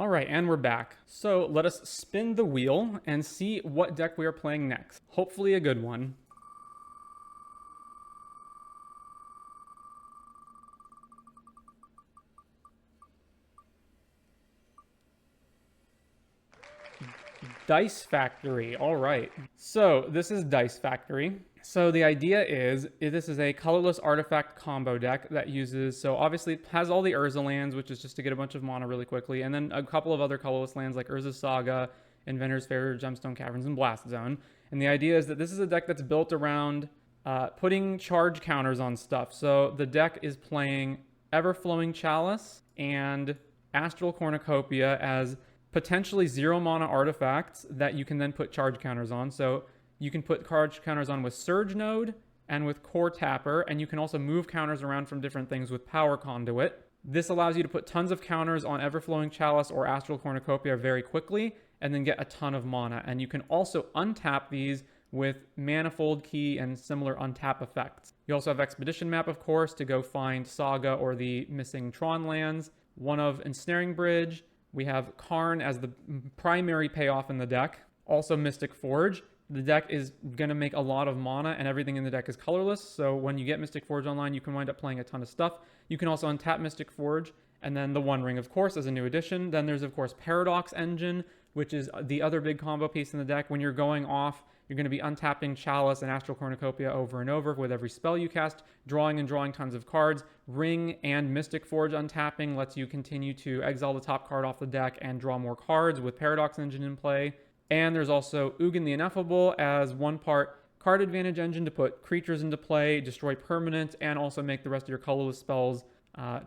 All right, and we're back. So let us spin the wheel and see what deck we are playing next. Hopefully a good one. Dice Factory. All right. So this is Dice Factory. So the idea is this is a colorless artifact combo deck that uses, so obviously it has all the Urza lands, which is just to get a bunch of mana really quickly, and then a couple of other colorless lands like Urza's Saga, Inventor's Fair, Gemstone Caverns, and Blast Zone. And the idea is that this is a deck that's built around putting charge counters on stuff. So the deck is playing Everflowing Chalice and Astral Cornucopia as potentially 0 mana artifacts that you can then put charge counters on. So you can put charge counters on with Surge Node and with Core Tapper, and you can also move counters around from different things with Power Conduit. This allows you to put tons of counters on Everflowing Chalice or Astral Cornucopia very quickly, and then get a ton of mana. And you can also untap these with Manifold Key and similar untap effects. You also have Expedition Map, of course, to go find Saga or the missing Tron lands. One of Ensnaring Bridge. We have Karn as the primary payoff in the deck. Also Mystic Forge. The deck is going to make a lot of mana, and everything in the deck is colorless. So when you get Mystic Forge online, you can wind up playing a ton of stuff. You can also untap Mystic Forge, and then the One Ring, of course, as a new addition. Then there's, of course, Paradox Engine, which is the other big combo piece in the deck. When you're going off, you're going to be untapping Chalice and Astral Cornucopia over and over with every spell you cast, drawing and drawing tons of cards. Ring and Mystic Forge untapping lets you continue to exile the top card off the deck and draw more cards with Paradox Engine in play. And there's also Ugin the Ineffable as one part card advantage engine to put creatures into play, destroy permanents, and also make the rest of your colorless spells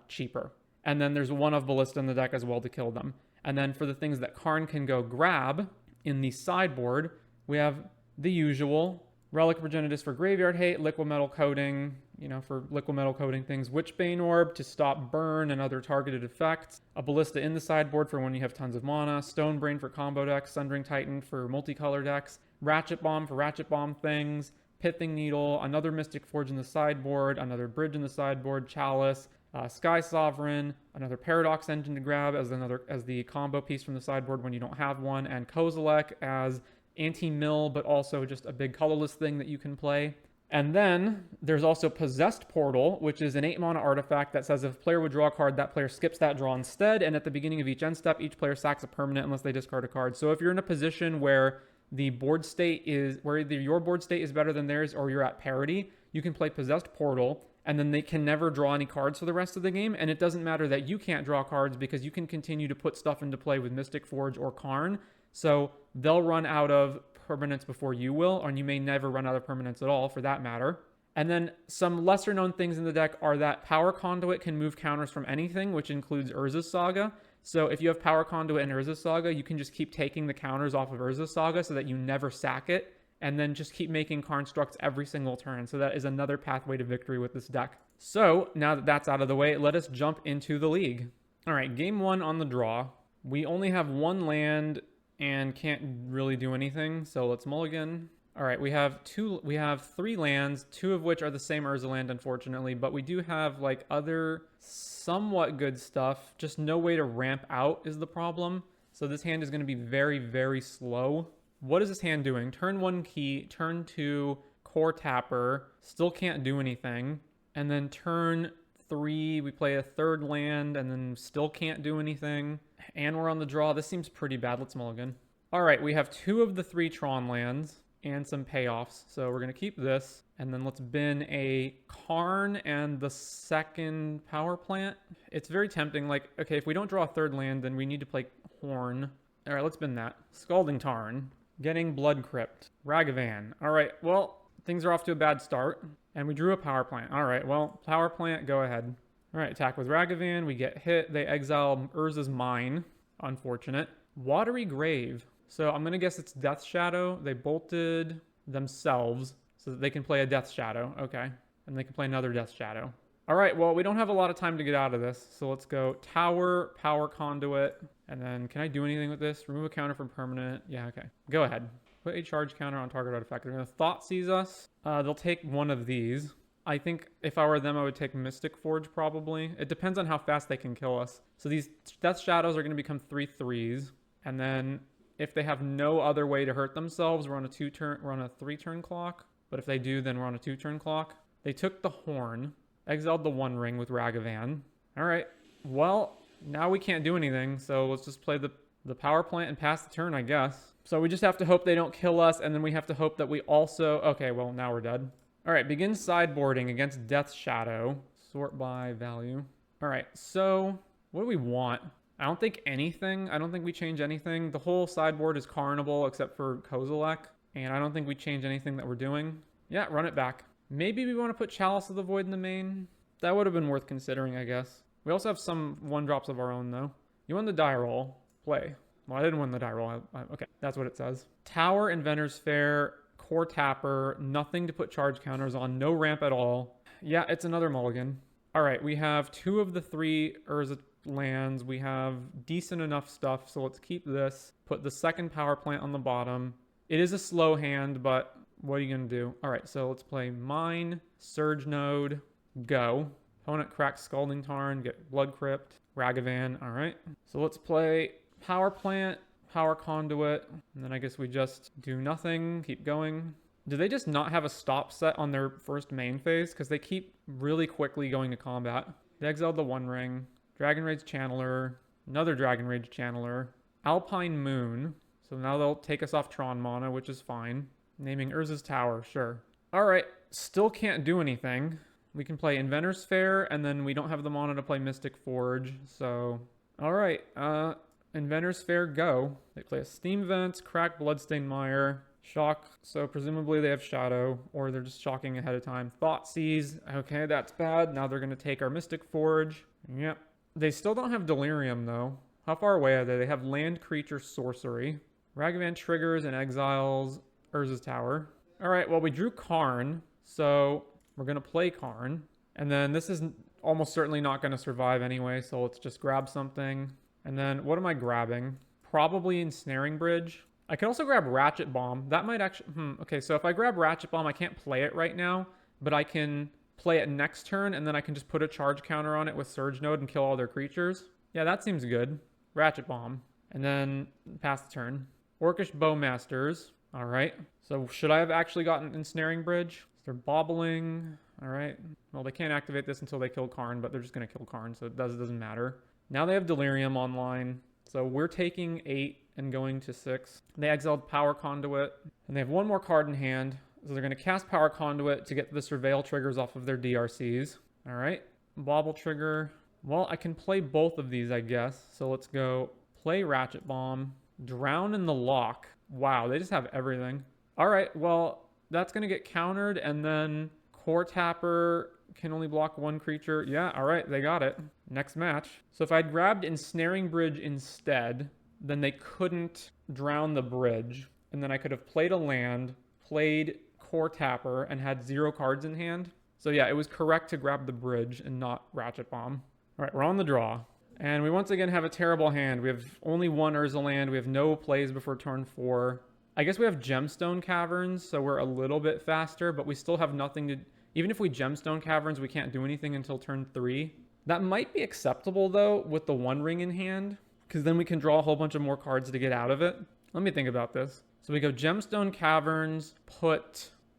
cheaper. And then there's one of Ballista in the deck as well to kill them. And then for the things that Karn can go grab in the sideboard, we have the usual Relic Progenitus for Graveyard Hate, Liquid Metal Coating, for liquid metal coating things, Witchbane Orb to stop burn and other targeted effects, a Ballista in the sideboard for when you have tons of mana, Stonebrain for combo decks, Sundering Titan for multicolor decks, Ratchet Bomb for Ratchet Bomb things, Pithing Needle, another Mystic Forge in the sideboard, another Bridge in the sideboard, Chalice, Sky Sovereign, another Paradox Engine to grab as the combo piece from the sideboard when you don't have one, and Kozilek as anti-mill, but also just a big colorless thing that you can play. And then there's also Possessed Portal, which is an 8 mana artifact that says if a player would draw a card, that player skips that draw instead. And at the beginning of each end step, each player sacks a permanent unless they discard a card. So if you're in a position where the board state is, where either your board state is better than theirs or you're at parity, you can play Possessed Portal, and then they can never draw any cards for the rest of the game. And it doesn't matter that you can't draw cards because you can continue to put stuff into play with Mystic Forge or Karn. So they'll run out of permanents before you will, or you may never run out of permanents at all for that matter. And then some lesser known things in the deck are that Power Conduit can move counters from anything, which includes Urza's Saga. So if you have Power Conduit and Urza's Saga, you can just keep taking the counters off of Urza's Saga so that you never sack it, and then just keep making Constructs every single turn. So that is another pathway to victory with this deck. So now that that's out of the way, let us jump into the league. All right, game 1 on the draw. We only have 1 land and can't really do anything, so let's mulligan. All right, we have 3 lands, 2 of which are the same Urza land, unfortunately, but we do have like other somewhat good stuff. Just no way to ramp out is the problem. So this hand is going to be very, very slow. What is this hand doing? Turn 1 key, turn 2 Core Tapper, still can't do anything, and then turn 3 we play a 3rd land and then still can't do anything. And we're on the draw. This seems pretty bad. Let's mulligan. All right, we have 2 of the 3 Tron lands and some payoffs. So we're going to keep this. And then let's bin a Karn and the 2nd power plant. It's very tempting. Like, okay, if we don't draw a 3rd land, then we need to play Horn. All right, let's bin that. Scalding Tarn. Getting Blood Crypt. Ragavan. All right, well, things are off to a bad start. And we drew a power plant. All right, well, power plant, go ahead. All right, attack with Ragavan. We get hit. They exile Urza's Mine. Unfortunate. Watery Grave. So I'm going to guess it's Death Shadow. They bolted themselves so that they can play a Death Shadow. Okay. And they can play another Death Shadow. All right, well, we don't have a lot of time to get out of this. So let's go Tower, Power Conduit. And then can I do anything with this? Remove a counter from permanent. Yeah, okay. Go ahead. Put a charge counter on target artifact. They're going to Thoughtseize us. They'll take one of these. I think if I were them, I would take Mystic Forge probably. It depends on how fast they can kill us. So these Death Shadows are going to become 3/3s. And then if they have no other way to hurt themselves, we're on a 3-turn clock. But if they do, then we're on a 2-turn clock. They took the Horn, exiled the One Ring with Ragavan. All right. Well, now we can't do anything. So let's just play the power plant and pass the turn, I guess. So we just have to hope they don't kill us. And then we have to hope that we also... Okay, well, now we're dead. All right, begin sideboarding against Death Shadow. Sort by value. All right, so what do we want? I don't think anything. I don't think we change anything. The whole sideboard is Carnival except for Kozilek. And I don't think we change anything that we're doing. Yeah, run it back. Maybe we want to put Chalice of the Void in the main. That would have been worth considering, I guess. We also have some 1-drops of our own, though. You won the die roll. Play. Well, I didn't win the die roll. Okay, that's what it says. Tower, Inventor's Fair, Core Tapper, nothing to put charge counters on, no ramp at all. Yeah, it's another mulligan. All right, we have 2 of the 3 Urza lands. We have decent enough stuff, so let's keep this. Put the second power plant on the bottom. It is a slow hand, but what are you going to do? All right, so let's play Mine, Surge Node, go. Opponent cracks Scalding Tarn, get Blood Crypt, Ragavan. All right, so let's play Power Plant, Power Conduit, and then I guess we just do nothing, keep going. Do they just not have a stop set on their first main phase? Because they keep really quickly going to combat. They exiled the One Ring, Dragon Rage Channeler, another Dragon Rage Channeler, Alpine Moon. So now they'll take us off Tron mana, which is fine. Naming Urza's Tower, sure. All right, still can't do anything. We can play Inventor's Fair, and then we don't have the mana to play Mystic Forge, so... All right, Inventor's Fair, go. They play a Steam Vents, Crack Bloodstained Mire, Shock, so presumably they have Shadow, or they're just shocking ahead of time. Thoughtseize, okay, that's bad. Now they're going to take our Mystic Forge. Yep. They still don't have Delirium, though. How far away are they? They have Land Creature Sorcery. Ragavan triggers and exiles Urza's Tower. All right, well, we drew Karn, so we're going to play Karn. And then this is almost certainly not going to survive anyway, so let's just grab something. And then what am I grabbing? Probably Ensnaring Bridge. I could also grab Ratchet Bomb. That might actually... Okay, so if I grab Ratchet Bomb, I can't play it right now, but I can play it next turn, and then I can just put a charge counter on it with Surge Node and kill all their creatures. Yeah, that seems good. Ratchet Bomb. And then pass the turn. Orcish Bowmasters. All right. So should I have actually gotten Ensnaring Bridge? They're bobbling. All right. Well, they can't activate this until they kill Karn, but they're just going to kill Karn, so it doesn't matter. Now they have Delirium online. So we're taking 8 and going to 6. They exiled Power Conduit, and they have 1 more card in hand. So they're going to cast Power Conduit to get the Surveil triggers off of their DRCs. All right. Bobble Trigger. Well, I can play both of these, I guess. So let's go play Ratchet Bomb. Drown in the Lock. Wow, they just have everything. All right, well, that's going to get countered, and then Core Tapper can only block 1 creature. Yeah, all right, they got it. Next match. So if I'd grabbed Ensnaring Bridge instead, then they couldn't drown the bridge, and then I could have played a land, played Core Tapper, and had 0 cards in hand. So yeah, it was correct to grab the bridge and not Ratchet Bomb. All right, we're on the draw. And we once again have a terrible hand. We have only 1 Urza land. We have no plays before turn 4. I guess we have Gemstone Caverns, so we're a little bit faster, but we still have nothing to... Even if we Gemstone Caverns, we can't do anything until turn 3. That might be acceptable, though, with the One Ring in hand, because then we can draw a whole bunch of more cards to get out of it. Let me think about this. So we go Gemstone Caverns, we'll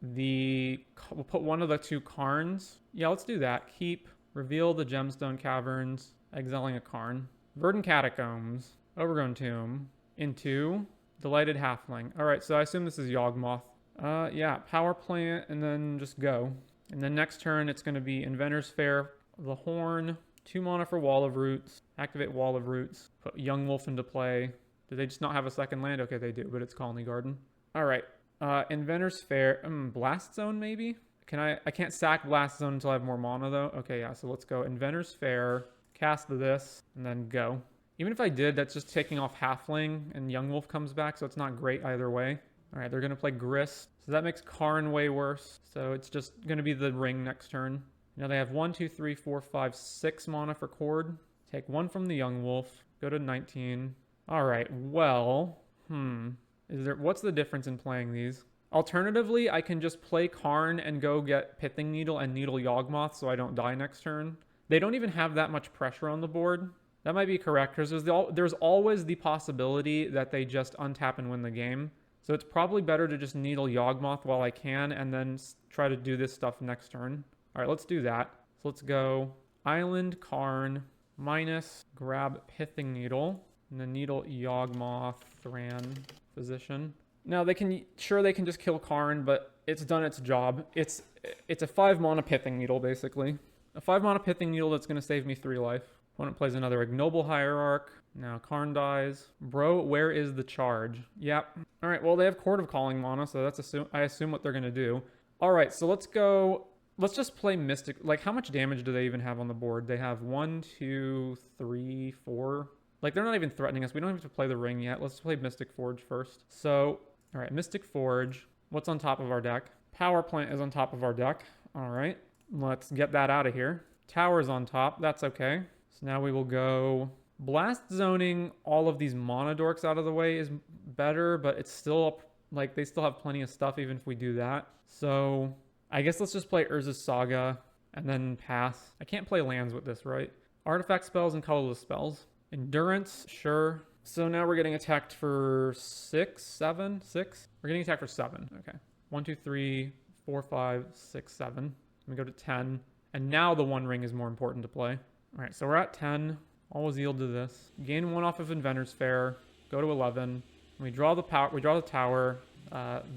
put 1 of the 2 Karns. Yeah, let's do that. Keep, reveal the Gemstone Caverns, exiling a Karn. Verdant Catacombs, Overgrown Tomb, into Delighted Halfling. All right, so I assume this is Yawgmoth. Yeah, Power Plant, and then just go. And then next turn, it's going to be Inventor's Fair, the Horn, 2 mana for Wall of Roots, activate Wall of Roots, put Yawgmoth into play. Do they just not have a second land? Okay, they do, but it's Colony Garden. All right, Inventor's Fair, Blast Zone maybe? I can't sack Blast Zone until I have more mana though. Okay, yeah, so let's go Inventor's Fair, cast this, and then go. Even if I did, that's just taking off Halfling, and Yawgmoth comes back, so it's not great either way. All right, they're going to play Grist, so that makes Karn way worse. So it's just going to be the Ring next turn. Now they have 1, 2, 3, 4, 5, 6 mana for Cord. Take 1 from the Yawgmoth, go to 19. All right, well, what's the difference in playing these? Alternatively, I can just play Karn and go get Pithing Needle and Needle Yawgmoth so I don't die next turn. They don't even have that much pressure on the board. That might be correct, because there's always the possibility that they just untap and win the game. So it's probably better to just Needle Yawgmoth while I can, and then try to do this stuff next turn. All right, let's do that. So let's go Island, Karn, minus, grab Pithing Needle, and then Needle Yawgmoth, Thran, Physician. Now they can just kill Karn, but it's done its job. It's a 5 mana Pithing Needle, basically. A 5 mana Pithing Needle that's going to save me 3 life. Opponent plays another Ignoble Hierarch. Now Karn dies. Bro, where is the charge? Yep. All right, well, they have Court of Calling mana, so I assume what they're going to do. All right, so let's just play Mystic. Like, how much damage do they even have on the board? They have 1, 2, 3, 4. Like, they're not even threatening us. We don't have to play the ring yet. Let's play Mystic Forge first. So, all right, Mystic Forge. What's on top of our deck? Power Plant is on top of our deck. All right, let's get that out of here. Tower's on top. That's okay. So now we will go Blast Zoning all of these Mana Dorks out of the way is better, but it's still, like, they still have plenty of stuff even if we do that. So I guess let's just play Urza's Saga and then pass. I can't play lands with this, right? Artifact spells and colorless spells. Endurance, sure. So now we're getting attacked for 6, 7, 6? We're getting attacked for 7. Okay. 1, 2, 3, 4, 5, 6, 7. Let me go to 10. And now the One Ring is more important to play. All right, so we're at 10. Always yield to this. Gain 1 off of Inventor's Fair. Go to 11. We draw the power. We draw the tower.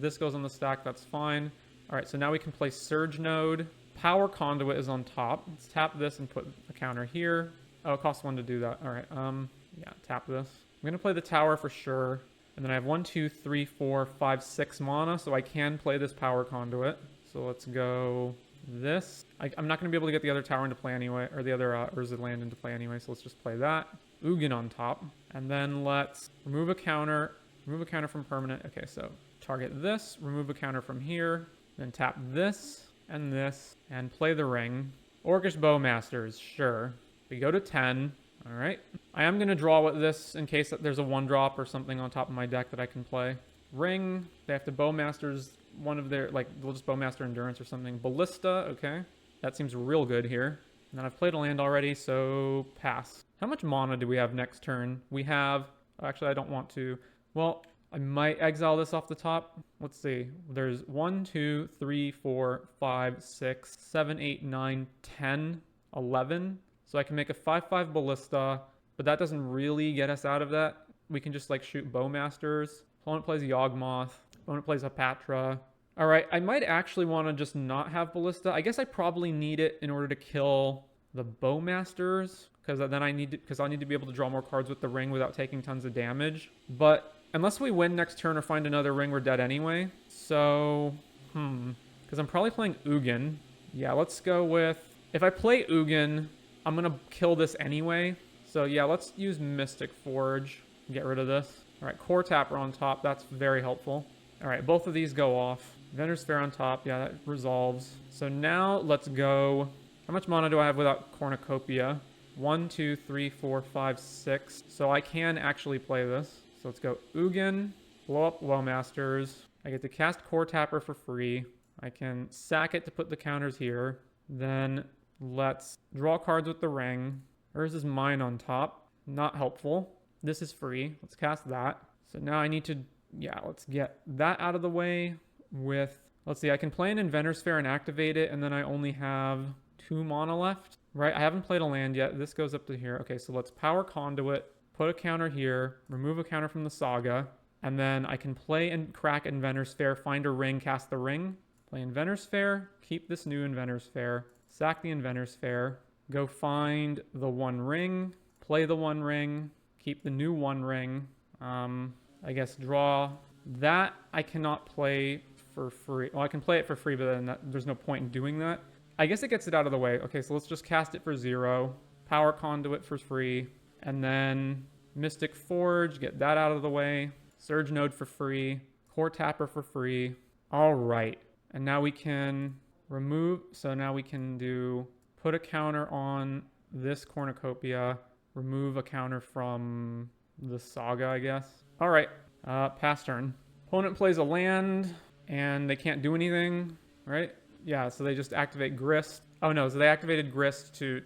This goes on the stack. That's fine. All right, so now we can play Surge Node. Power Conduit is on top. Let's tap this and put a counter here. Oh, it costs 1 to do that. All right. Yeah, tap this. I'm gonna play the tower for sure. And then I have 1, 2, 3, 4, 5, 6 mana, so I can play this Power Conduit. So let's go this. I'm not going to be able to get the other tower into play anyway, or the other Urza land into play anyway, so let's just play that. Ugin on top. And then let's remove a counter from permanent. Okay, so target this, remove a counter from here, then tap this, and play the ring. Orcish Bowmasters, sure. We go to 10. All right. I am going to draw with this in case that there's a 1-drop or something on top of my deck that I can play. Ring, they have to Bowmasters one of their, like, they'll just Bowmaster Endurance or something. Ballista, okay. That seems real good here. And then I've played a land already, so pass. How much mana do we have next turn? We have, actually I don't want to. Well, I might exile this off the top. Let's see. There's 1, 2, 3, 4, 5, 6, 7, 8, 9, 10, 11. So I can make a 5/5 Ballista, but that doesn't really get us out of that. We can just, like, shoot Bowmasters. Opponent plays Yawgmoth. Opponent plays Hapatra. All right, I might actually want to just not have Ballista. I guess I probably need it in order to kill the Bowmasters, because then I need to be able to draw more cards with the ring without taking tons of damage. But unless we win next turn or find another ring, we're dead anyway. So, because I'm probably playing Ugin. Yeah, let's go with, if I play Ugin, I'm going to kill this anyway. So yeah, let's use Mystic Forge and get rid of this. All right, Core Tapper on top. That's very helpful. All right, both of these go off. Inventor's Fair on top. Yeah, that resolves. So now let's go. How much mana do I have without Cornucopia? 1, 2, 3, 4, 5, 6. So I can actually play this. So let's go Ugin, blow up Wellmasters. I get to cast Core Tapper for free. I can sack it to put the counters here. Then let's draw cards with the ring. Urza's Mine on top. Not helpful. This is free. Let's cast that. So now I need to, yeah, let's get that out of the way with, let's see, I can play an Inventor's Fair and activate it, and then I only have 2 mana left, right? I haven't played a land yet. This goes up to here. Okay, so let's Power Conduit, put a counter here, remove a counter from the Saga, and then I can play and crack Inventor's Fair, find a ring, cast the ring, play Inventor's Fair, keep this new Inventor's Fair, sack the Inventor's Fair, go find the 1 ring, play the 1 ring, keep the new 1 ring, I guess draw. That I cannot play for free. Well, I can play it for free, but then there's no point in doing that. I guess it gets it out of the way. Okay, so let's just cast it for 0. Power Conduit for free. And then Mystic Forge, get that out of the way. Surge Node for free. Core Tapper for free. All right. And now we can remove. So now we can do, put a counter on this Cornucopia. Remove a counter from the Saga, I guess. All right. Pass turn. Opponent plays a land, And they can't do anything, right? Yeah, so they just activate Grist. Oh no, so they activated Grist to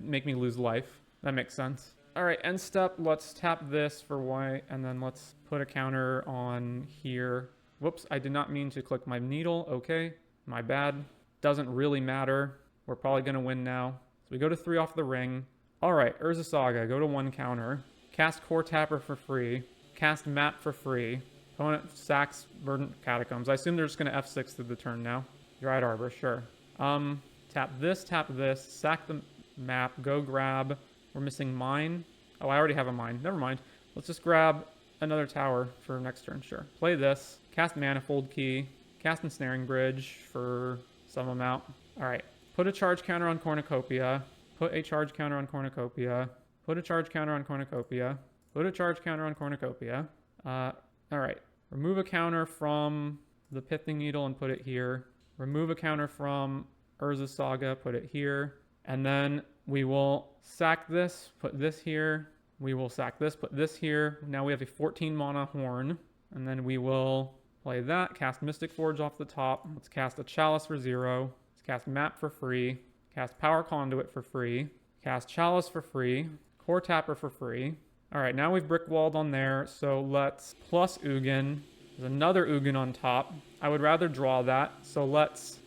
make me lose life. That makes sense. All right, end step, let's tap this for white, and then let's put a counter on here. Whoops, I did not mean to click my needle. Okay, my bad. Doesn't really matter. We're probably going to win now. So we go to 3 off the ring. All right, Urza Saga, go to 1 counter. Cast Core Tapper for free. Cast Map for free. Opponent sacks Verdant Catacombs. I assume they're just going to F6 through the turn now. Dried Arbor, sure. Tap this, sack the map, go grab. We're missing mine. Oh, I already have a mine. Never mind. Let's just grab another tower for next turn, sure. Play this. Cast Manifold Key. Cast Ensnaring Bridge for some amount. All right. Put a charge counter on Cornucopia. Put a charge counter on Cornucopia. Put a charge counter on Cornucopia. Put a charge counter on Cornucopia. All right. Remove a counter from the Pithing Needle and put it here. Remove a counter from Urza Saga, put it here. And then we will sack this, put this here. We will sack this, put this here. Now we have a 14 mana horn. And then we will play that, cast Mystic Forge off the top. Let's cast a Chalice for 0. Let's cast Map for free. Cast Power Conduit for free. Cast Chalice for free. Core Tapper for free. All right, now we've brick walled on there. So let's plus Ugin. There's another Ugin on top. I would rather draw that. So let's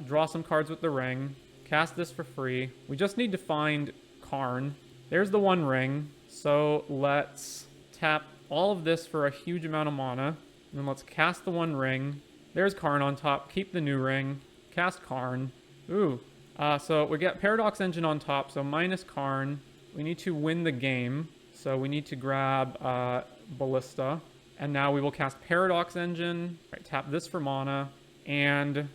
draw some cards with the ring. Cast this for free. We just need to find Karn. There's the 1 ring. So let's tap all of this for a huge amount of mana. And then let's cast the 1 ring. There's Karn on top. Keep the new ring. Cast Karn. Ooh. So we get Paradox Engine on top. So minus Karn. We need to win the game. So we need to grab Ballista. And now we will cast Paradox Engine. Right, tap this for mana. And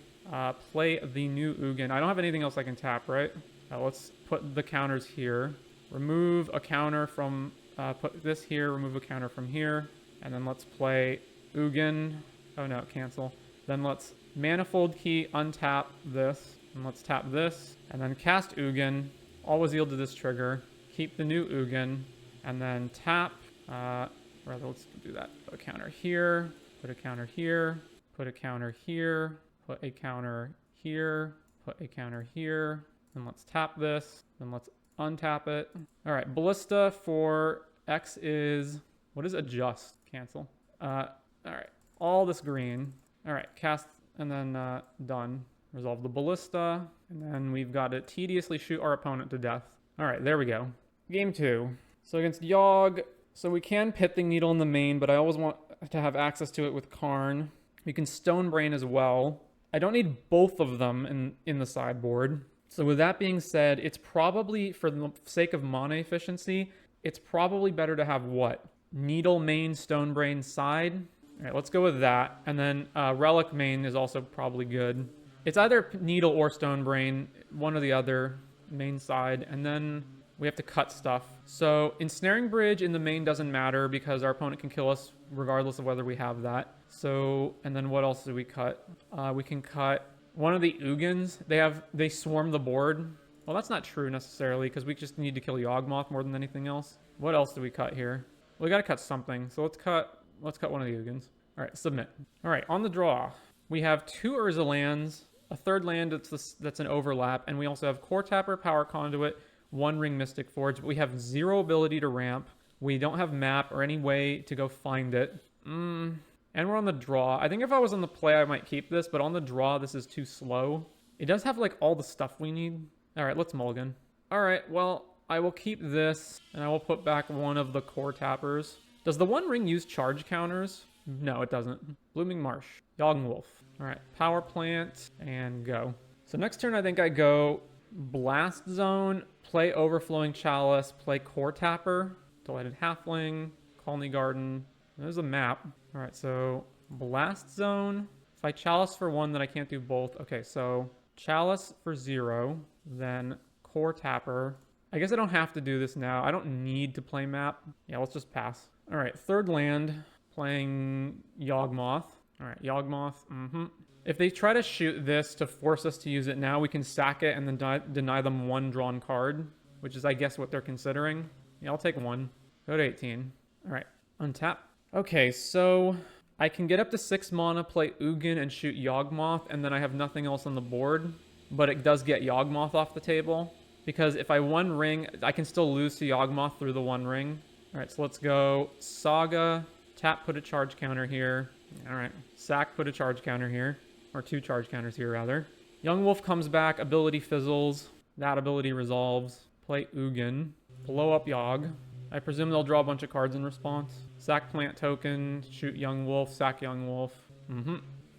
play the new Ugin. I don't have anything else I can tap, right? Let's put the counters here. Remove a counter from... put this here. Remove a counter from here. And then let's play Ugin. Oh no, cancel. Then let's Manifold Key, untap this. And let's tap this. And then cast Ugin. Always yield to this trigger. Keep the new Ugin. And then tap... rather, let's do that. Put a counter here. Put a counter here. Put a counter here. Put a counter here. Put a counter here. Then let's tap this. Then let's untap it. All right, Ballista for X is... What is adjust? Cancel. All right, all this green. All right, cast and then done. Resolve the Ballista. And then we've got to tediously shoot our opponent to death. All right, there we go. Game 2. So against Yawg... So we can Pithing Needle in the main, but I always want to have access to it with Karn. We can Stone Brain as well. I don't need both of them in the sideboard. So with that being said, it's probably, for the sake of mana efficiency, it's probably better to have what? Needle main, Stone Brain side. All right, let's go with that. And then Relic main is also probably good. It's either Needle or Stone Brain, one or the other, main side. And then we have to cut stuff. So Ensnaring Bridge in the main doesn't matter because our opponent can kill us regardless of whether we have that. So, and then what else do we cut? We can cut one of the Ugins. They swarm the board. Well, that's not true necessarily because we just need to kill Yawgmoth more than anything else. What else do we cut here? Well, we got to cut something. So let's cut one of the Ugins. All right, submit. All right, on the draw, we have 2 Urza lands, a third land that's an overlap, and we also have Core Tapper, Power Conduit, 1 ring Mystic Forge, but we have 0 ability to ramp. We don't have map or any way to go find it. And we're on the draw. I think if I was on the play, I might keep this, but on the draw, this is too slow. It does have like all the stuff we need. All right, let's mulligan. All right, well, I will keep this and I will put back one of the Core Tappers. Does the 1 ring use charge counters? No, it doesn't. Blooming Marsh, Yawgmoth. All right, Power Plant and go. So next turn, I think I go Blast Zone, play Overflowing Chalice, play Core Tapper, Delighted Halfling, Colony Garden. There's a map. All right, so Blast Zone. If I Chalice for 1, then I can't do both. Okay, so Chalice for 0, then Core Tapper. I guess I don't have to do this now. I don't need to play map. Yeah, let's just pass. All right, third land, playing Yawgmoth. All right, Yawgmoth. If they try to shoot this to force us to use it now, we can sack it and then deny them 1 drawn card, which is, I guess, what they're considering. Yeah, I'll take 1. Go to 18. All right, untap. Okay, so I can get up to 6 mana, play Ugin, and shoot Yawgmoth, and then I have nothing else on the board. But it does get Yawgmoth off the table. Because if I one ring, I can still lose to Yawgmoth through the one ring. Alright, so let's go Saga, tap, put a charge counter here. Alright, sack, put a charge counter here. Or 2 charge counters here, rather. Yawgmoth comes back, ability fizzles. That ability resolves. Play Ugin. Blow up Yawg. I presume they'll draw a bunch of cards in response. Sack plant token, shoot Yawgmoth, sack Yawgmoth.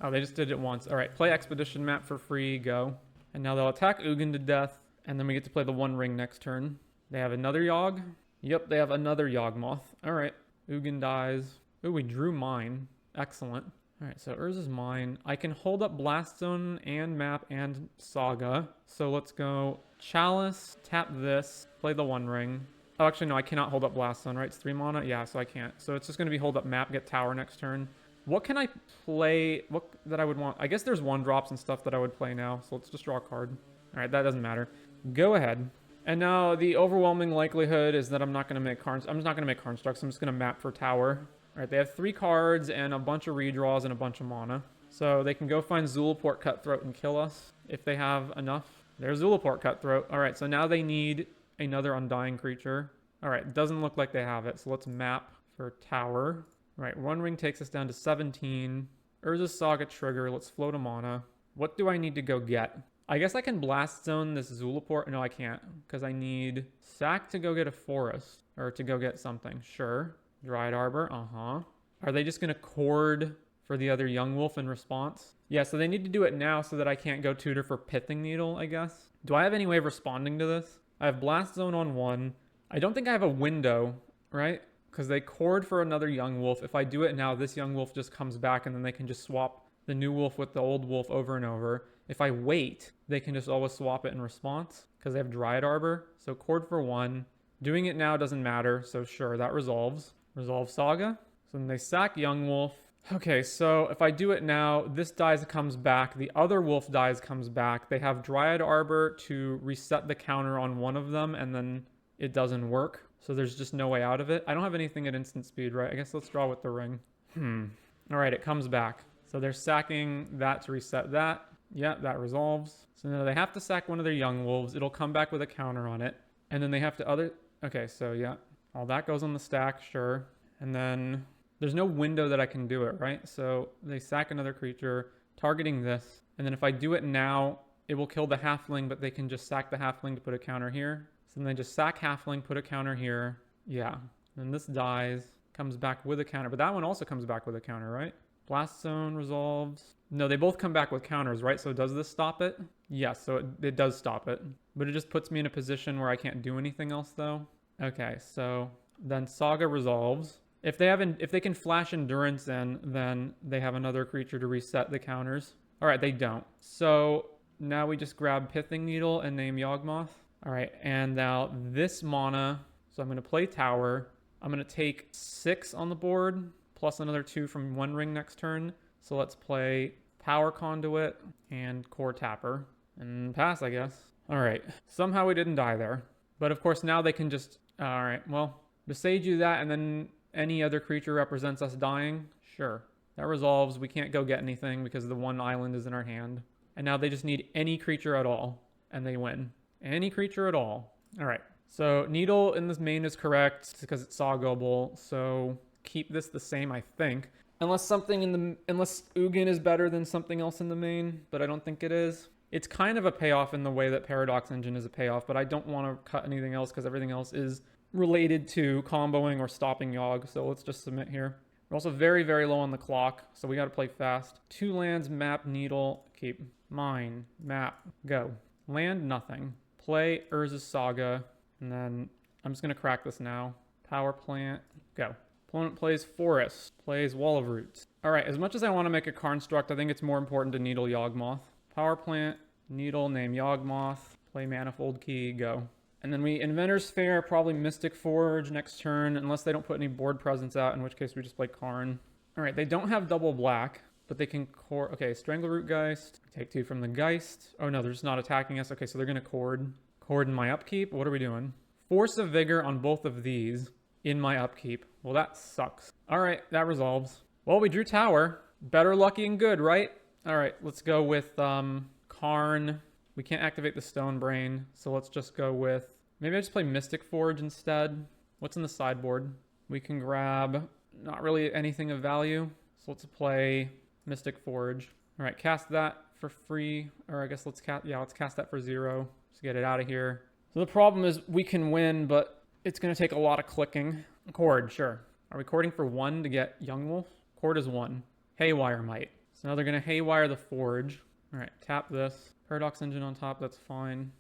Oh, they just did it once. Alright, play Expedition map for free, go. And now they'll attack Ugin to death, and then we get to play the one ring next turn. They have another Yawg. Yep, they have another Yawgmoth. Alright, Ugin dies. Ooh, we drew mine. Excellent. Alright, so Urza's mine. I can hold up Blast Zone and map and Saga. So let's go Chalice, tap this, play the one ring. Oh, actually, no, I cannot hold up Blast Zone, right? It's 3 mana? Yeah, so I can't. So it's just going to be hold up map, get tower next turn. What can I play? What that I would want? I guess there's 1-drops and stuff that I would play now. So let's just draw a card. All right, that doesn't matter. Go ahead. And now the overwhelming likelihood is that I'm not going to make cards. I'm just not going to make constructs. I'm just going to map for tower. All right, they have 3 cards and a bunch of redraws and a bunch of mana. So they can go find Zulaport Cutthroat and kill us if they have enough. There's Zulaport Cutthroat. All right, so now they need another Undying creature. All right, doesn't look like they have it. So let's map for tower. All right, one ring takes us down to 17. Urza's Saga trigger. Let's float a mana. What do I need to go get? I guess I can Blast Zone this Zulaport. No, I can't, because I need sack to go get a forest, or to go get something. Sure. Dryad Arbor. Are they just going to cord for the other Yawgmoth in response? Yeah, so they need to do it now so that I can't go tutor for Pithing Needle, I guess. Do I have any way of responding to this? I have Blast Zone on 1. I don't think I have a window, right? Because they cord for another Yawgmoth. If I do it now, this Yawgmoth just comes back and then they can just swap the new wolf with the old wolf over and over. If I wait, they can just always swap it in response because they have Dryad Arbor. So cord for 1. Doing it now doesn't matter, so sure, that resolves. Resolve Saga. So then they sack Yawgmoth. Okay, so if I do it now, this dies comes back. The other wolf dies comes back. They have Dryad Arbor to reset the counter on one of them, and then it doesn't work. So there's just no way out of it. I don't have anything at instant speed, right? I guess let's draw with the ring. All right, it comes back. So they're sacking that to reset that. Yeah, that resolves. So now they have to sack one of their young wolves. It'll come back with a counter on it. And then they have to other... Okay, so yeah. All that goes on the stack, sure. And then there's no window that I can do it, right? So they sack another creature, targeting this. And then if I do it now, it will kill the halfling, but they can just sack the halfling to put a counter here. So then they just sack halfling, put a counter here. Yeah. Then this dies, comes back with a counter. But that one also comes back with a counter, right? Blast Zone resolves. No, they both come back with counters, right? So does this stop it? Yes, so it does stop it. But it just puts me in a position where I can't do anything else, though. Okay, so then Saga resolves. If they can flash Endurance in, then they have another creature to reset the counters. All right, they don't. So now we just grab Pithing Needle and name Yawgmoth. All right, and now this mana. So I'm going to play Tower. I'm going to take 6 on the board, plus another 2 from one ring next turn. So let's play Power Conduit and Core Tapper. And pass, I guess. All right, somehow we didn't die there. But of course, now they can just... All right, well, Besage you that, and then any other creature represents us dying. Sure, that resolves. We can't go get anything because the one island is in our hand. And now they just need any creature at all, and they win. Any creature at all. All right, so Needle in this main is correct because it's Saugable. So keep this the same, I think. Unless Ugin is better than something else in the main, but I don't think it is. It's kind of a payoff in the way that Paradox Engine is a payoff, but I don't want to cut anything else because everything else is related to comboing or stopping Yawg, so let's just submit here. We're also very, very low on the clock, so we got to play fast. 2 lands, map, Needle, keep. Mine, map, go. Land, nothing. Play Urza's Saga, and then I'm just going to crack this now. Power Plant, go. Opponent plays Forest, plays Wall of Roots. All right, as much as I want to make a construct, I think it's more important to Needle Yawgmoth. Power Plant, Needle, name Yawgmoth, play Manifold Key, go. And then we Inventor's Fair, probably Mystic Forge next turn, unless they don't put any board presence out, in which case we just play Karn. All right, they don't have double black, but they can core... Okay, Strangleroot Geist. Take 2 from the Geist. Oh no, they're just not attacking us. Okay, so they're going to cord. Cord in my upkeep. What are we doing? Force of Vigor on both of these in my upkeep. Well, that sucks. All right, that resolves. Well, we drew tower. Better lucky and good, right? All right, let's go with Karn. We can't activate the Stone Brain, so let's just go with... Maybe I just play Mystic Forge instead. What's in the sideboard? We can grab not really anything of value, so let's play Mystic Forge. All right, cast that for free, or I guess let's cast that for 0. Let's get it out of here. So the problem is we can win, but it's going to take a lot of clicking. Chord, sure. Are we cording for 1 to get Yawgmoth? Chord is 1. Haywire Might. So now they're going to Haywire the Forge. All right, tap this. Paradox Engine on top, that's fine.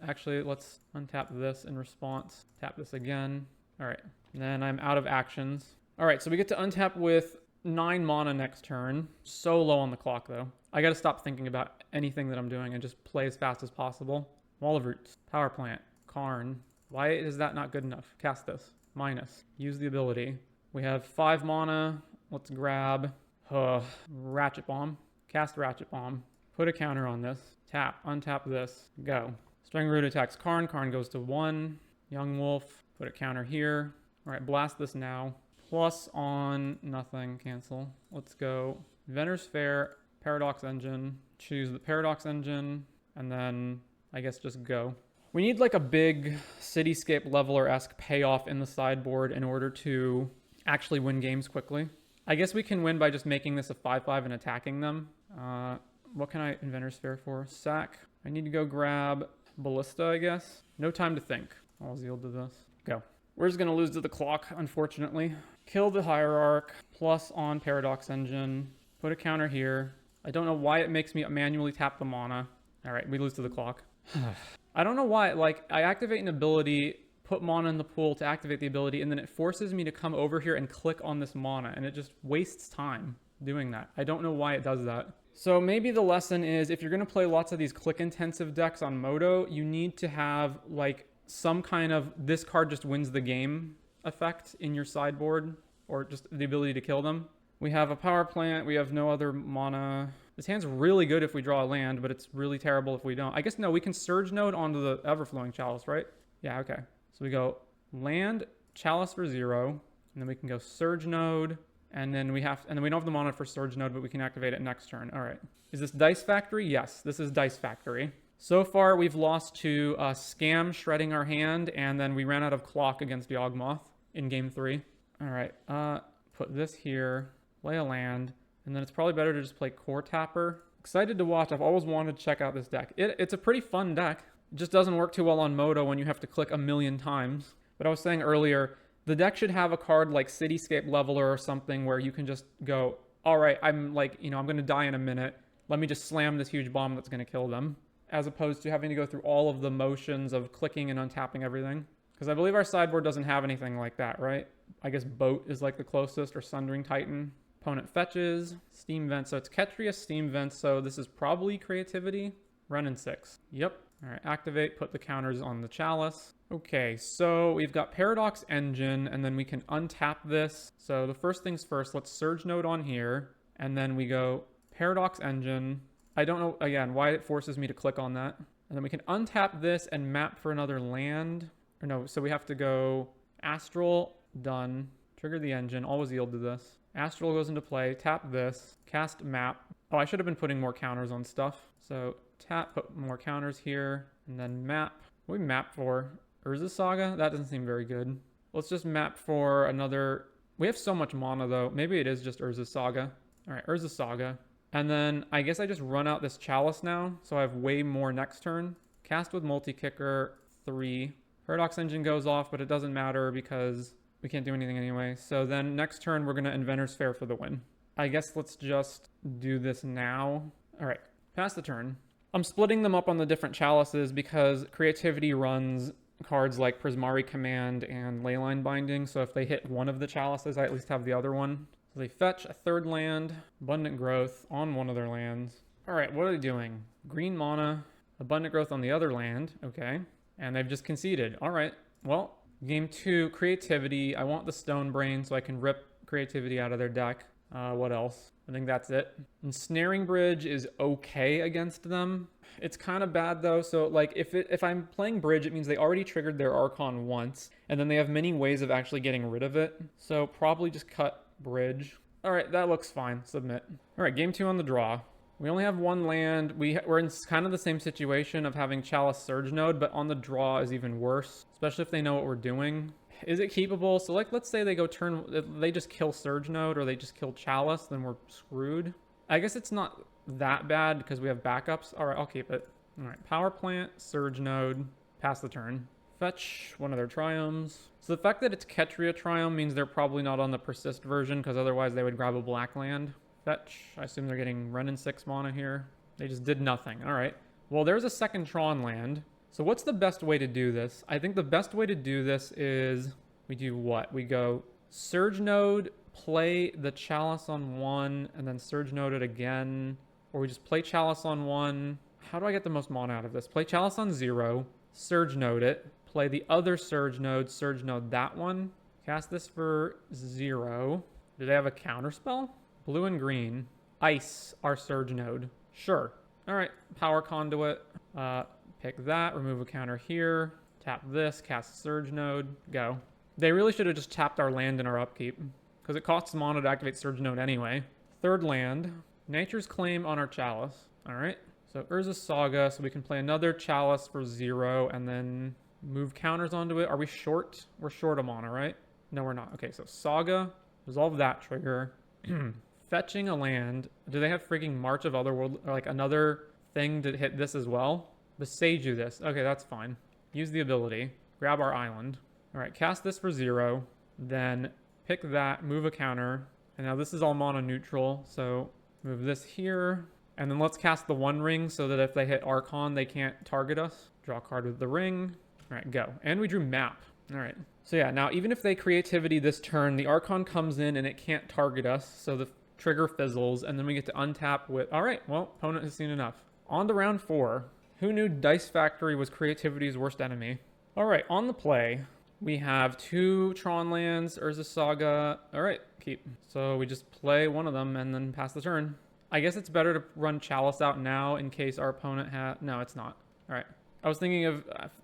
Actually, let's untap this in response. Tap this again. All right, and then I'm out of actions. All right, so we get to untap with 9 mana next turn. So low on the clock, though. I got to stop thinking about anything that I'm doing and just play as fast as possible. Wall of Roots, Power Plant, Karn. Why is that not good enough? Cast this. Minus. Use the ability. We have 5 mana. Let's grab Ratchet Bomb. Cast Ratchet Bomb. Put a counter on this. Tap. Untap this. Go. String Root attacks Karn. Karn goes to 1. Yawgmoth. Put a counter here. All right, blast this now. Plus on nothing. Cancel. Let's go. Inventor's Fair. Paradox Engine. Choose the Paradox Engine. And then I guess just go. We need like a big Cityscape Leveler-esque payoff in the sideboard in order to actually win games quickly. I guess we can win by just making this a 5/5 and attacking them. What can I Inventor's Fair for? Sack. I need to go grab Ballista, I guess. No time to think. I'll yield to this. Go. We're just going to lose to the clock, unfortunately. Kill the Hierarch. Plus on Paradox Engine. Put a counter here. I don't know why it makes me manually tap the mana. All right, we lose to the clock. I don't know why. Like, I activate an ability, put mana in the pool to activate the ability, and then it forces me to come over here and click on this mana, and it just wastes time doing that. I don't know why it does that. So maybe the lesson is if you're going to play lots of these click-intensive decks on Moto, you need to have, like, some kind of this card just wins the game effect in your sideboard, or just the ability to kill them. We have a Power Plant. We have no other mana. This hand's really good if we draw a land, but it's really terrible if we don't. I guess, no, we can Surge Node onto the Everflowing Chalice, right? Yeah, okay. So we go land, Chalice for 0, and then we can go Surge Node, and then we don't have the mana for Surge Node, but we can activate it next turn. All right. Is this Dice Factory? Yes, this is Dice Factory. So far, we've lost to Scam shredding our hand, and then we ran out of clock against Yawgmoth in game 3. All right, put this here, play a land, and then it's probably better to just play Core Tapper. Excited to watch. I've always wanted to check out this deck. It's a pretty fun deck. It just doesn't work too well on Moto when you have to click a million times. But I was saying earlier, the deck should have a card like Cityscape Leveler or something where you can just go, all right, I'm like, I'm going to die in a minute. Let me just slam this huge bomb that's going to kill them. As opposed to having to go through all of the motions of clicking and untapping everything. Because I believe our sideboard doesn't have anything like that, right? I guess Boat is like the closest, or Sundering Titan. Opponent fetches, Steam Vent. So it's Ketria, Steam Vent, so this is probably Creativity. Run in 6. Yep. All right, activate, put the counters on the Chalice. Okay, so we've got Paradox Engine, and then we can untap this. So the first things first, let's Surge Node on here, and then we go Paradox Engine. I don't know, again, why it forces me to click on that. And then we can untap this and map for another land. Or no, so we have to go Astral, done. Trigger the engine, always yield to this. Astral goes into play, tap this, cast map. Oh, I should have been putting more counters on stuff. So tap, put more counters here, and then map. What do we map for? Urza Saga? That doesn't seem very good. Let's just map for another... We have so much mana, though. Maybe it is just Urza Saga. All right, Urza Saga. And then I guess I just run out this Chalice now, so I have way more next turn. Cast with Multi-Kicker, 3. Paradox Engine goes off, but it doesn't matter because we can't do anything anyway. So then next turn, we're going to Inventor's Fair for the win. I guess let's just do this now. All right, pass the turn. I'm splitting them up on the different Chalices because Creativity runs cards like Prismari Command and Leyline Binding, so if they hit one of the Chalices, I at least have the other one. So they fetch a third land, Abundant Growth on one of their lands. All right, what are they doing? Green mana, Abundant Growth on the other land, okay. And they've just conceded. All right, well, game 2, Creativity. I want the Stone Brain so I can rip Creativity out of their deck. What else? I think that's it. And Snaring Bridge is okay against them. It's kind of bad though. So like if I'm playing Bridge, it means they already triggered their Archon once, and then they have many ways of actually getting rid of it. So probably just cut Bridge. All right, that looks fine. Submit. All right, game 2 on the draw. We only have one land. We're in kind of the same situation of having Chalice Surge Node, but on the draw is even worse, especially if they know what we're doing. Is it keepable? So like, let's say they go they just kill Surge Node or they just kill Chalice, then we're screwed. I guess it's not that bad because we have backups. All right, I'll keep it. All right, Power Plant, Surge Node, pass the turn. Fetch one of their Triomes. So the fact that it's Ketria Triome means they're probably not on the Persist version because otherwise they would grab a black land. Fetch. I assume they're getting Renin 6 mana here. They just did nothing. All right. Well, there's a second Tron land. So what's the best way to do this? I think the best way to do this is we do what? We go Surge Node, play the Chalice on 1, and then Surge Node it again. Or we just play Chalice on 1. How do I get the most mana out of this? Play Chalice on 0, Surge Node it, play the other Surge Node that one, cast this for 0. Do they have a counter spell? Blue and green. Ice our Surge Node. Sure. All right. Power Conduit. Pick that. Remove a counter here. Tap this. Cast Surge Node. Go. They really should have just tapped our land in our upkeep because it costs mana to activate Surge Node anyway. Third land. Nature's Claim on our Chalice. All right. So Urza Saga. So we can play another Chalice for 0 and then move counters onto it. Are we short? We're short of mana, right? No, we're not. Okay. So Saga. Resolve that trigger. Fetching a land. Do they have freaking March of Otherworld, or like another thing to hit this as well? Besage you this. Okay, that's fine. Use the ability. Grab our island. All right, cast this for 0. Then pick that, move a counter. And now this is all mana neutral. So move this here. And then let's cast the One Ring so that if they hit Archon, they can't target us. Draw a card with the ring. All right, go. And we drew Map. All right. So yeah, now even if they creativity this turn, the Archon comes in and it can't target us. So the trigger fizzles, and then we get to untap with... All right, well, opponent has seen enough. On to round 4. Who knew Dice Factory was creativity's worst enemy? All right, on the play, we have 2 Tron lands, Urza Saga. All right, keep. So we just play one of them and then pass the turn. I guess it's better to run Chalice out now in case our opponent has... No, it's not. All right. I was thinking of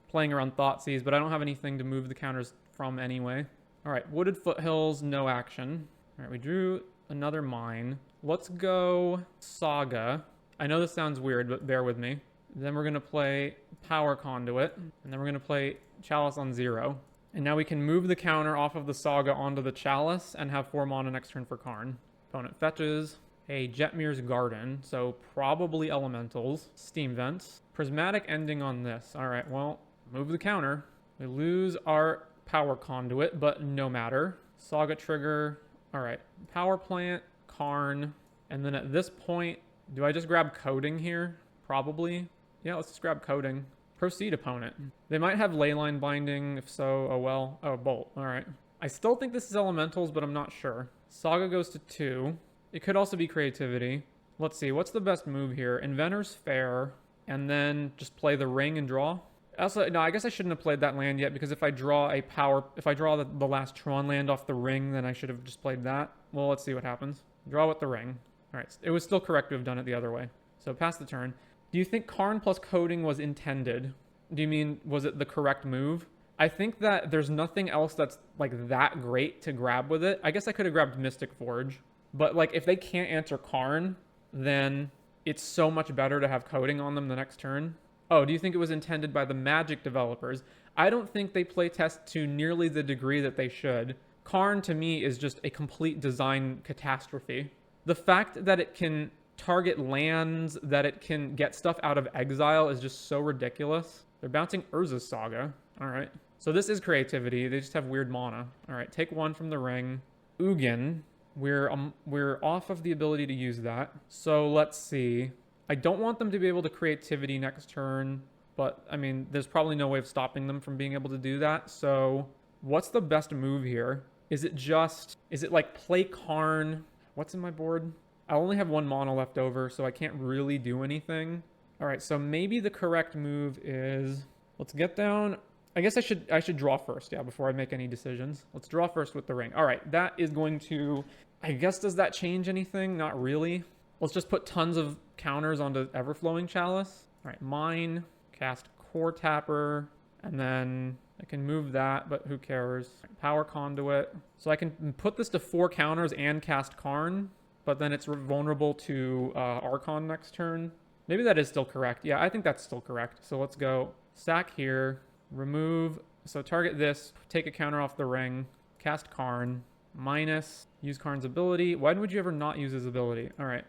playing around Thoughtseize, but I don't have anything to move the counters from anyway. All right, Wooded Foothills, no action. All right, we drew another mine. Let's go Saga. I know this sounds weird, but bear with me. Then we're going to play Power Conduit, and then we're going to play Chalice on 0. And now we can move the counter off of the Saga onto the Chalice and have 4 mana next turn for Karn. Opponent fetches a Jetmir's Garden, so probably Elementals. Steam Vents. Prismatic Ending on this. All right, well, move the counter. We lose our Power Conduit, but no matter. Saga trigger. All right, Power Plant, Karn, and then at this point, do I just grab Coding here? Probably. Yeah, let's just grab Coding. Proceed, opponent. They might have Leyline Binding, if so, oh well. Oh, Bolt, all right. I still think this is Elementals, but I'm not sure. Saga goes to 2. It could also be Creativity. Let's see, what's the best move here? Inventor's Fair, and then just play the ring and draw. Also, no, I guess I shouldn't have played that land yet because if I draw the last Tron land off the ring, then I should have just played that. Well, let's see what happens. Draw with the ring. All right, it was still correct to have done it the other way. So pass the turn. Do you think Karn plus Coding was intended? Do you mean, was it the correct move? I think that there's nothing else that's like that great to grab with it. I guess I could have grabbed Mystic Forge, but like if they can't answer Karn, then it's so much better to have Coding on them the next turn. Oh, do you think it was intended by the Magic developers? I don't think they playtest to nearly the degree that they should. Karn, to me, is just a complete design catastrophe. The fact that it can target lands, that it can get stuff out of exile is just so ridiculous. They're bouncing Urza Saga. All right. So this is creativity. They just have weird mana. All right, take 1 from the ring. Ugin. We're off of the ability to use that. So let's see. I don't want them to be able to creativity next turn, but I mean, there's probably no way of stopping them from being able to do that. So what's the best move here? Is it like play Karn? What's in my board? I only have 1 mana left over, so I can't really do anything. All right, so maybe the correct move is, let's get down. I guess I should draw first, yeah, before I make any decisions. Let's draw first with the ring. All right, that is going to, I guess, does that change anything? Not really. Let's just put tons of counters onto Everflowing Chalice. All right, mine, cast Core Tapper, and then I can move that, but who cares? Power Conduit. So I can put this to 4 counters and cast Karn, but then it's vulnerable to Archon next turn. Maybe that is still correct. Yeah, I think that's still correct. So let's go sack here, remove. So target this, take a counter off the ring, cast Karn, minus, use Karn's ability. Why would you ever not use his ability? All right.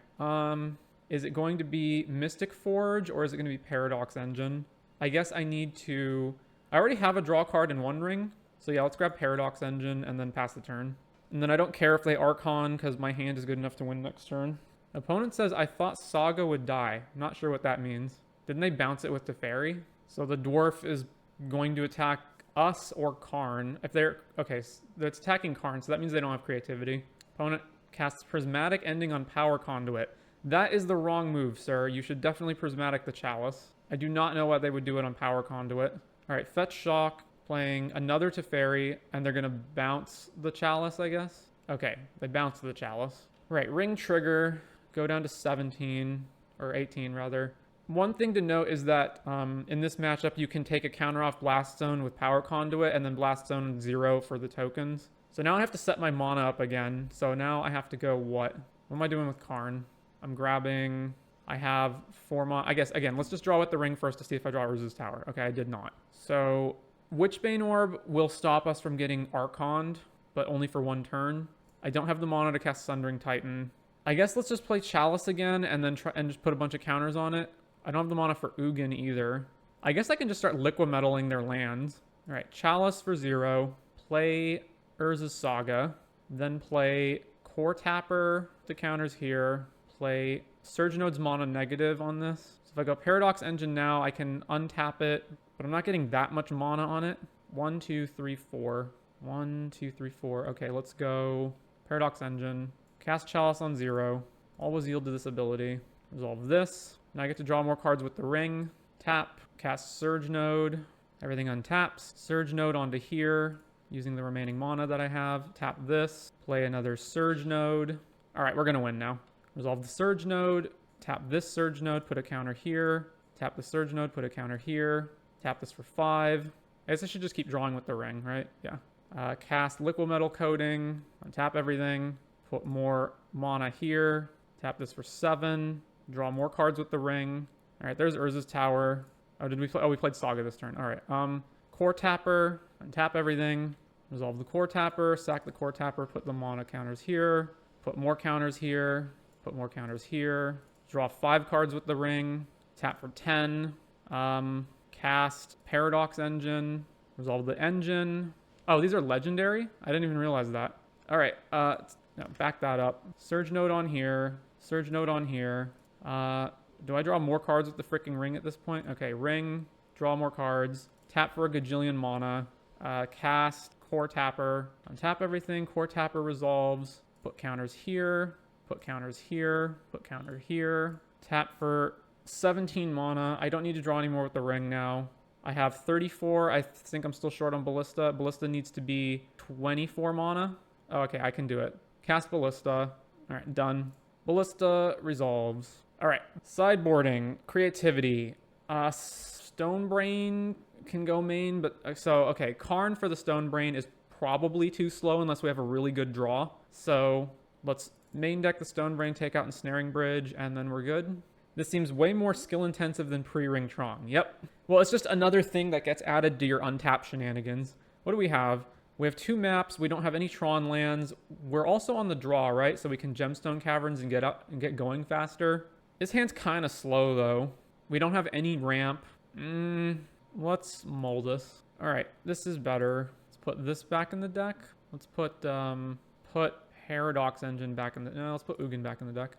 Is it going to be Mystic Forge or is it going to be Paradox Engine? I guess I need to... I already have a draw card in one ring. So yeah, let's grab Paradox Engine and then pass the turn. And then I don't care if they Archon because my hand is good enough to win next turn. Opponent says, I thought Saga would die. Not sure what that means. Didn't they bounce it with Teferi? So the dwarf is going to attack us or Karn. If they're... Okay, so it's attacking Karn, so that means they don't have creativity. Opponent casts Prismatic Ending on Power Conduit. That is the wrong move, sir. You should definitely Prismatic the Chalice. I do not know why they would do it on Power Conduit. All right, Fetch Shock, playing another Teferi, and they're going to bounce the Chalice, I guess. Okay, they bounced the Chalice. Right, Ring Trigger, go down to 17, or 18 rather. One thing to note is that in this matchup, you can take a counter off Blast Zone with Power Conduit, and then Blast Zone 0 for the tokens. So now I have to set my mana up again. So now I have to go what? What am I doing with Karn? I'm grabbing... I have 4 mana. I guess, again, let's just draw with the ring first to see if I draw Urza's Tower. Okay, I did not. So, Witchbane Orb will stop us from getting Archoned, but only for 1 turn. I don't have the mana to cast Sundering Titan. I guess let's just play Chalice again and then try and just put a bunch of counters on it. I don't have the mana for Ugin either. I guess I can just start liquimetaling their lands. All right, Chalice for 0. Play Urza's Saga. Then play Core Tapper to counters here. Play Surge Node's mana negative on this. So if I go Paradox Engine now, I can untap it, but I'm not getting that much mana on it. 1, 2, 3, 4. 1, 2, 3, 4. Okay, let's go Paradox Engine. Cast Chalice on 0. Always yield to this ability. Resolve this. Now I get to draw more cards with the ring. Tap. Cast Surge Node. Everything untaps. Surge Node onto here. Using the remaining mana that I have. Tap this. Play another Surge Node. Alright, we're going to win now. Resolve the Surge Node, tap this Surge Node, put a counter here, tap the Surge Node, put a counter here, tap this for 5. I guess I should just keep drawing with the ring, right? Yeah. Cast Liquid Metal Coating, untap everything, put more mana here, tap this for 7, draw more cards with the ring. All right, there's Urza's Tower. Oh, did we play? Oh, we played Saga this turn. All right. Core Tapper, untap everything, resolve the Core Tapper, sack the Core Tapper, put the mana counters here, put more counters here. Put more counters here. Draw 5 cards with the ring. Tap for 10. Cast Paradox Engine. Resolve the engine. Oh, these are legendary? I didn't even realize that. All right. No, back that up. Surge Node on here. Surge Node on here. Do I draw more cards with the freaking ring at this point? Okay, ring. Draw more cards. Tap for a gajillion mana. Cast Core Tapper. Untap everything. Core Tapper resolves. Put counters here. Put counters here, put counter here. Tap for 17 mana. I don't need to draw anymore with the ring now. I have 34. I think I'm still short on Ballista. Ballista needs to be 24 mana. Oh, okay, I can do it. Cast Ballista. All right, done. Ballista resolves. All right, sideboarding, creativity. Stonebrain can go main, but so, okay, Karn for the Stonebrain is probably too slow unless we have a really good draw. So let's main deck the Stonebrain, take out Ensnaring Bridge, and then we're good. This seems way more skill intensive than pre-Ring Trong. Yep. Well, it's just another thing that gets added to your untapped shenanigans. What do we have? We have 2 maps. We don't have any Tron lands. We're also on the draw, right? So we can Gemstone Caverns and get up and get going faster. This hand's kind of slow, though. We don't have any ramp. Let's Moldus. All right, this is better. Let's put this back in the deck. Let's put Paradox Engine back in the... No, let's put Ugin back in the deck.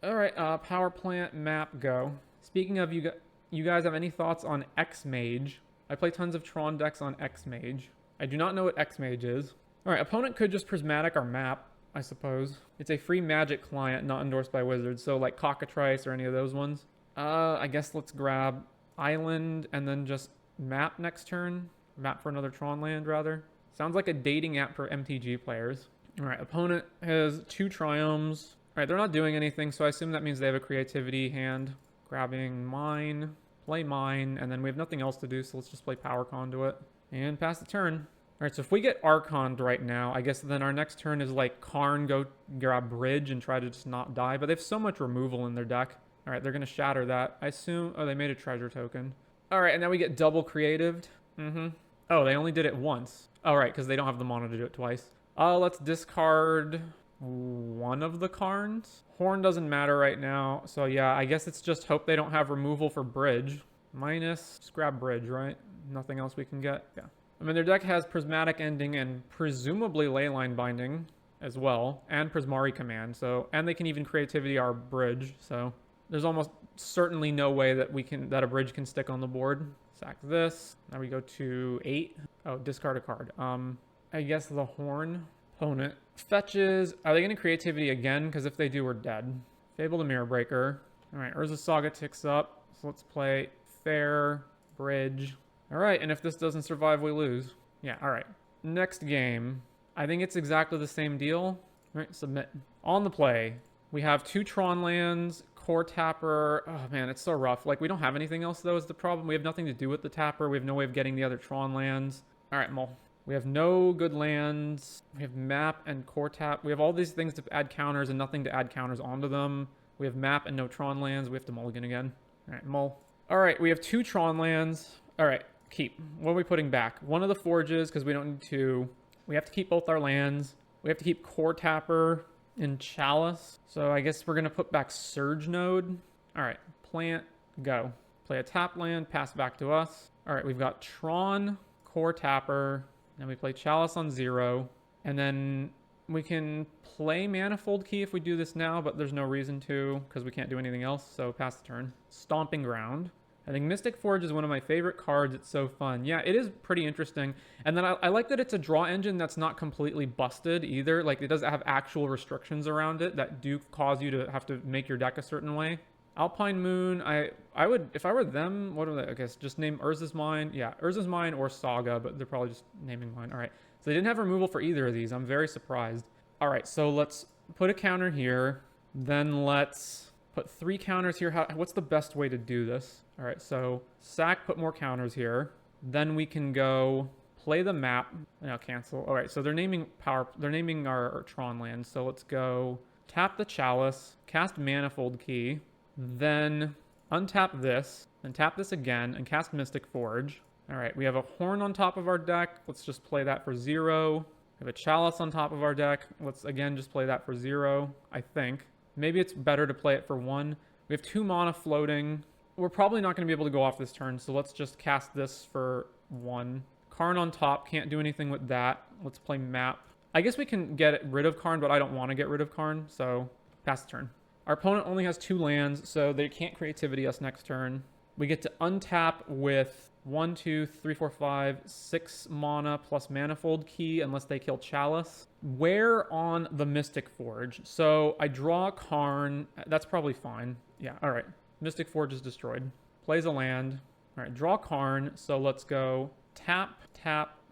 All right, Power Plant map, go. Speaking of, you guys have any thoughts on X-Mage? I play tons of Tron decks on X-Mage. I do not know what X-Mage is. All right, opponent could just Prismatic our map, I suppose. It's a free Magic client not endorsed by Wizards, so like Cockatrice or any of those ones. I guess let's grab Island and then just map next turn. Map for another Tron land, rather. Sounds like a dating app for MTG players. All right, opponent has 2 Triomes. All right, they're not doing anything, so I assume that means they have a creativity hand. Grabbing mine, play mine, and then we have nothing else to do, so let's just play Power Conduit. And pass the turn. All right, so if we get Archoned right now, I guess then our next turn is like Karn, go grab Bridge and try to just not die. But they have so much removal in their deck. All right, they're going to shatter that. I assume... Oh, they made a treasure token. All right, and now we get double creatived. Oh, they only did it once. All right, because they don't have the mana to do it twice. Let's discard one of the Karns. Horn doesn't matter right now. So yeah, I guess it's just hope they don't have removal for Bridge. Minus, just grab Bridge, right? Nothing else we can get? Yeah. I mean, their deck has Prismatic Ending and presumably Leyline Binding as well, and Prismari Command. So, and they can even Creativity our Bridge. So there's almost certainly no way that that a Bridge can stick on the board. Sack this. Now we go to 8. Oh, discard a card. I guess the Horn opponent fetches. Are they going to Creativity again? Because if they do, we're dead. Fable the Mirror Breaker. All right, Urza Saga ticks up. So let's play Fair, Bridge. All right, and if this doesn't survive, we lose. Yeah, all right. Next game. I think it's exactly the same deal. All right, submit. On the play, we have 2 Tron lands, Core Tapper. Oh, man, it's so rough. Like, we don't have anything else, though, is the problem. We have nothing to do with the Tapper. We have no way of getting the other Tron lands. All right, Mole. We have no good lands. We have Map and Core Tap. We have all these things to add counters and nothing to add counters onto them. We have Map and no Tron lands. We have to mulligan again. All right, Mole. All right, we have 2 Tron lands. All right. Keep. What are we putting back? One of the Forges, because we don't need 2. We have to keep both our lands. We have to keep Core Tapper and Chalice. So I guess we're going to put back Surge Node. All right. Plant. Go. Play a tap land. Pass back to us. All right. We've got Tron, Core Tapper. Then we play Chalice on 0. And then we can play Manifold Key if we do this now, but there's no reason to because we can't do anything else. So pass the turn. Stomping Ground. I think Mystic Forge is one of my favorite cards. It's so fun. Yeah, it is pretty interesting. And then I like that it's a draw engine that's not completely busted either. Like, it doesn't have actual restrictions around it that do cause you to have to make your deck a certain way. Alpine Moon, I would, if I were them, what would I guess, just name Urza's Mine. Yeah, Urza's Mine or Saga, but they're probably just naming mine. All right, so they didn't have removal for either of these. I'm very surprised. All right, so let's put a counter here. Then let's put 3 counters here. What's the best way to do this? All right, so sack, put more counters here. Then we can go play the map. Now cancel. All right, so they're naming our Tron lands. So let's go tap the Chalice, cast Manifold Key, then untap this, then tap this again, and cast Mystic Forge. All right, we have a Horn on top of our deck. Let's just play that for 0. We have a Chalice on top of our deck. Let's again just play that for 0, I think. Maybe it's better to play it for 1. We have 2 mana floating. We're probably not going to be able to go off this turn, so let's just cast this for 1. Karn on top, can't do anything with that. Let's play Map. I guess we can get rid of Karn, but I don't want to get rid of Karn, so pass the turn. Our opponent only has 2 lands, so they can't Creativity us next turn. We get to untap with 1, 2, 3, 4, 5, 6 mana plus Manifold Key unless they kill Chalice. Where on the Mystic Forge? So I draw Karn. That's probably fine. Yeah, all right. Mystic Forge is destroyed. Plays a land. All right, draw Karn. So let's go tap,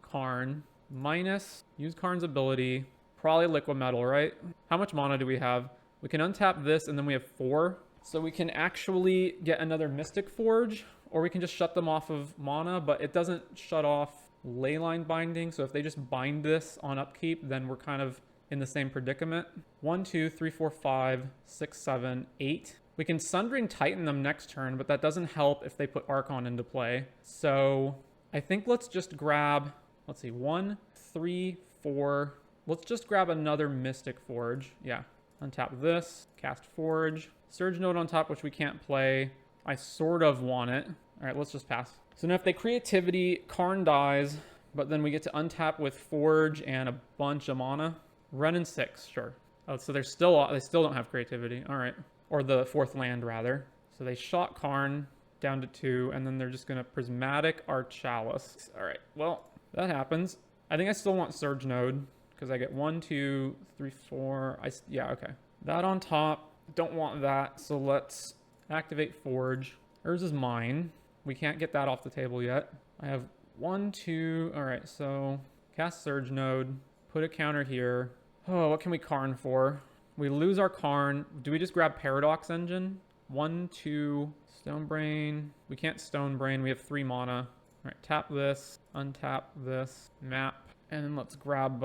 Karn, minus, use Karn's ability, probably Liquid Metal, right? How much mana do we have? We can untap this, and then we have 4. So we can actually get another Mystic Forge, or we can just shut them off of mana, but it doesn't shut off Leyline Binding. So if they just bind this on upkeep, then we're kind of in the same predicament. 1, 2, 3, 4, 5, 6, 7, 8. We can Sundering Titan them next turn, but that doesn't help if they put Archon into play. So I think let's just grab, let's see, 1, 3, 4. Let's just grab another Mystic Forge. Yeah. Untap this, cast Forge. Surge Node on top, which we can't play. I sort of want it. All right, let's just pass. So now if they Creativity, Karn dies, but then we get to untap with Forge and a bunch of mana. Ren and 6, sure. Oh, so they still don't have Creativity. All right. Or the 4th land, rather. So they shot Karn down to 2, and then they're just going to Prismatic our Chalice. All right, well, that happens. I think I still want Surge Node, because I get 1, 2, 3, 4. Yeah, okay. That on top. Don't want that, so let's activate Forge. Urza's Mine. We can't get that off the table yet. I have 1, 2. All right, so cast Surge Node. Put a counter here. Oh, what can we Karn for? We lose our Karn. Do we just grab Paradox Engine? 1, 2, Stone Brain. We can't Stone Brain. We have 3 mana. right, tap this, untap this, map, and then let's grab,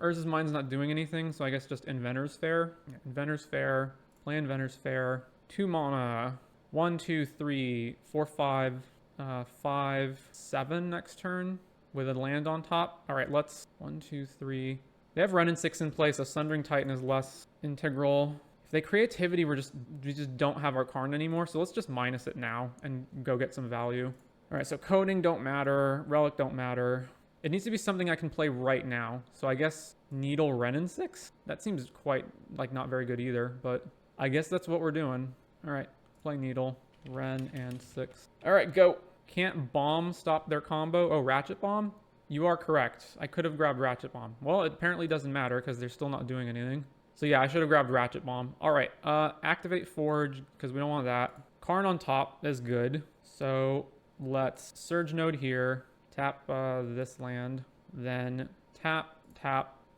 Urza's Mine's not doing anything, so I guess just Inventor's Fair. Yeah, Inventor's Fair, play Inventor's Fair, 2 mana, 1, 2, 3, 4, 5, 5, 7 next turn with a land on top. All right, let's 1, 2, 3. They have Wrenn and 6 in place, so Sundering Titan is less integral. If they Creativity, we just don't have our Karn anymore, so let's just minus it now and go get some value. All right, so Coding don't matter, Relic don't matter. It needs to be something I can play right now. So I guess Needle, Wrenn and 6? That seems quite, like, not very good either, but I guess that's what we're doing. All right, play Needle, Wrenn and 6. All right, go. Can't Bomb stop their combo? Oh, Ratchet Bomb? You are correct. I could have grabbed Ratchet Bomb. Well, it apparently doesn't matter because they're still not doing anything. So yeah, I should have grabbed Ratchet Bomb. All right, activate Forge because we don't want that. Karn on top is good. So let's Surge Node here. Tap this land. Then tap,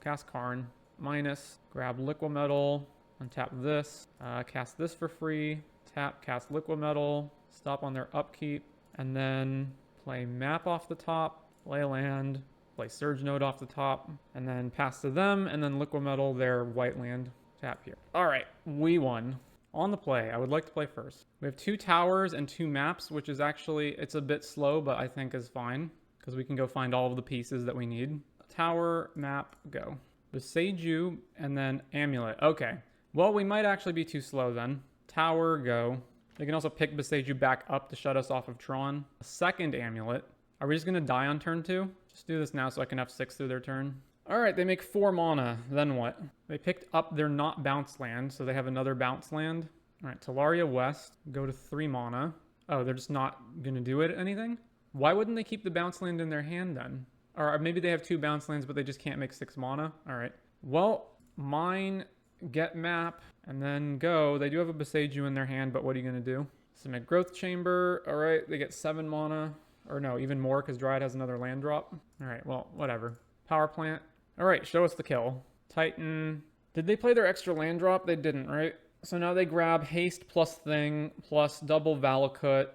cast Karn. Minus, grab Liquimetal. Untap this. Cast this for free. Tap, cast Liquimetal. Stop on their upkeep. And then play Map off the top. Play land, play Surge Node off the top, and then pass to them, and then Liquimetal their white land. Tap here. All right, we won. On the play, I would like to play first. We have 2 towers and 2 maps, which is actually, it's a bit slow, but I think is fine, because we can go find all of the pieces that we need. Tower, map, go. Boseiju, and then Amulet. Okay, well, we might actually be too slow then. Tower, go. They can also pick Boseiju back up to shut us off of Tron. A second Amulet. Are we just going to die on turn 2? Just do this now so I can have 6 through their turn. All right, they make 4 mana. Then what? They picked up their not bounce land, so they have another bounce land. All right, Talaria West, go to 3 mana. Oh, they're just not going to do it anything? Why wouldn't they keep the bounce land in their hand then? Or maybe they have 2 bounce lands, but they just can't make 6 mana. All right. Well, mine, get map, and then go. They do have a Boseiju in their hand, but what are you going to do? Submit Growth Chamber. All right, they get 7 mana. Or no, even more because Dryad has another land drop. All right, well, whatever. Power Plant. All right, show us the kill. Titan. Did they play their extra land drop? They didn't, right? So now they grab Haste plus Thing plus double Valakut.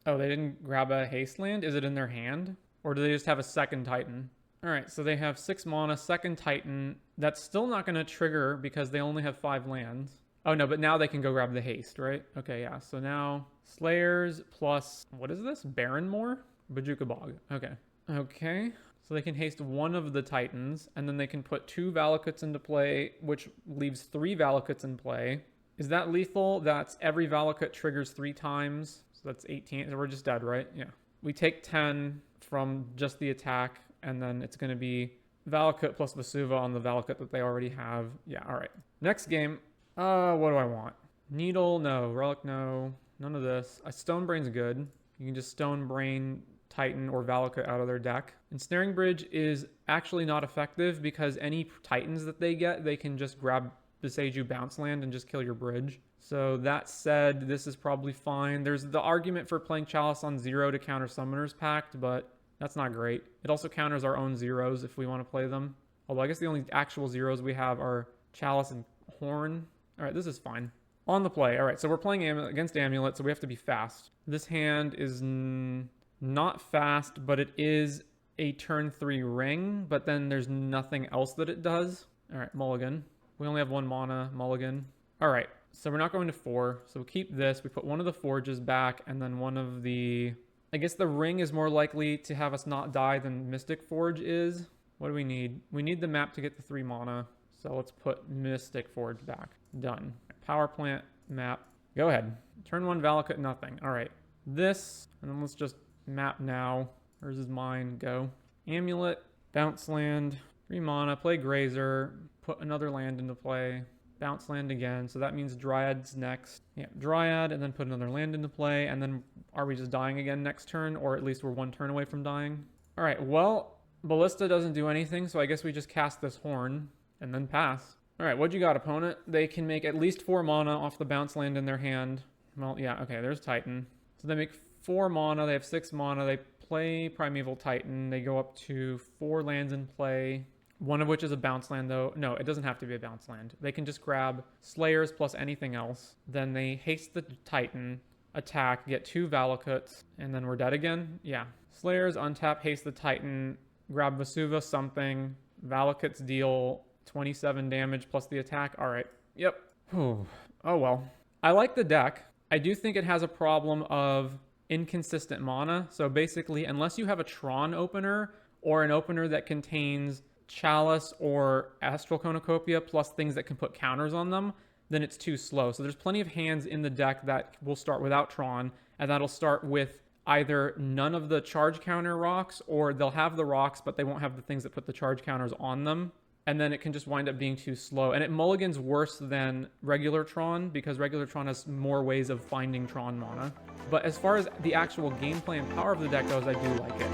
Oh, they didn't grab a Haste land? Is it in their hand? Or do they just have a second Titan? All right, so they have 6 mana, second Titan. That's still not going to trigger because they only have 5 lands. Oh, no, but now they can go grab the Haste, right? Okay, yeah. So now Slayers plus, what is this? Barrenmoor? Bojuka Bog. Okay. Okay. So they can haste 1 of the Titans, and then they can put 2 Valakuts into play, which leaves 3 Valakuts in play. Is that lethal? That's every Valakut triggers 3 times. So that's 18. So we're just dead, right? Yeah. We take 10 from just the attack, and then it's going to be Valakut plus Vesuva on the Valakut that they already have. Yeah, all right. Next game. What do I want? Needle, no. Relic, no. None of this. Stonebrain's good. You can just Stonebrain Titan or Valakut out of their deck. Ensnaring Bridge is actually not effective because any Titans that they get, they can just grab Boseiju bounce land and just kill your bridge. So that said, this is probably fine. There's the argument for playing Chalice on 0 to counter Summoner's Pact, but that's not great. It also counters our own 0s if we want to play them. Although I guess the only actual 0s we have are Chalice and Horn. All right, this is fine. On the play. All right, so we're playing against Amulet, so we have to be fast. This hand is not fast, but it is a turn 3 ring, but then there's nothing else that it does. All right, mulligan. We only have 1 mana, mulligan. All right, so we're not going to 4, so we'll keep this. We put 1 of the forges back, and then 1 of the... I guess the ring is more likely to have us not die than Mystic Forge is. What do we need? We need the map to get the 3 mana, so let's put Mystic Forge back. Done. Power Plant, map. Go ahead. Turn 1 Valakut, nothing. All right. This, and then let's just map now. Hers is mine. Go. Amulet, bounce land, 3 mana, play Grazer, put another land into play, bounce land again. So that means Dryad's next. Yeah, Dryad, and then put another land into play. And then are we just dying again next turn? Or at least we're 1 turn away from dying? All right, well, Ballista doesn't do anything, so I guess we just cast this Horn and then pass. All right, what you got, opponent? They can make at least 4 mana off the bounce land in their hand. Well, yeah, okay, there's Titan. So they make 4 mana, they have 6 mana, they play Primeval Titan, they go up to 4 lands in play, one of which is a bounce land though. No, it doesn't have to be a bounce land. They can just grab Slayers plus anything else. Then they haste the Titan, attack, get 2 Valakuts, and then we're dead again? Yeah. Slayers, untap, haste the Titan, grab Vesuva something. Valakut's deal 27 damage plus the attack. All right. Yep. Whew. Oh, well. I like the deck. I do think it has a problem of inconsistent mana. So basically, unless you have a Tron opener or an opener that contains Chalice or Astral Cornucopia plus things that can put counters on them, then it's too slow. So there's plenty of hands in the deck that will start without Tron, and that'll start with either none of the charge counter rocks, or they'll have the rocks, but they won't have the things that put the charge counters on them. And then it can just wind up being too slow. And it mulligans worse than regular Tron, because regular Tron has more ways of finding Tron mana. But as far as the actual gameplay and power of the deck goes, I do like it.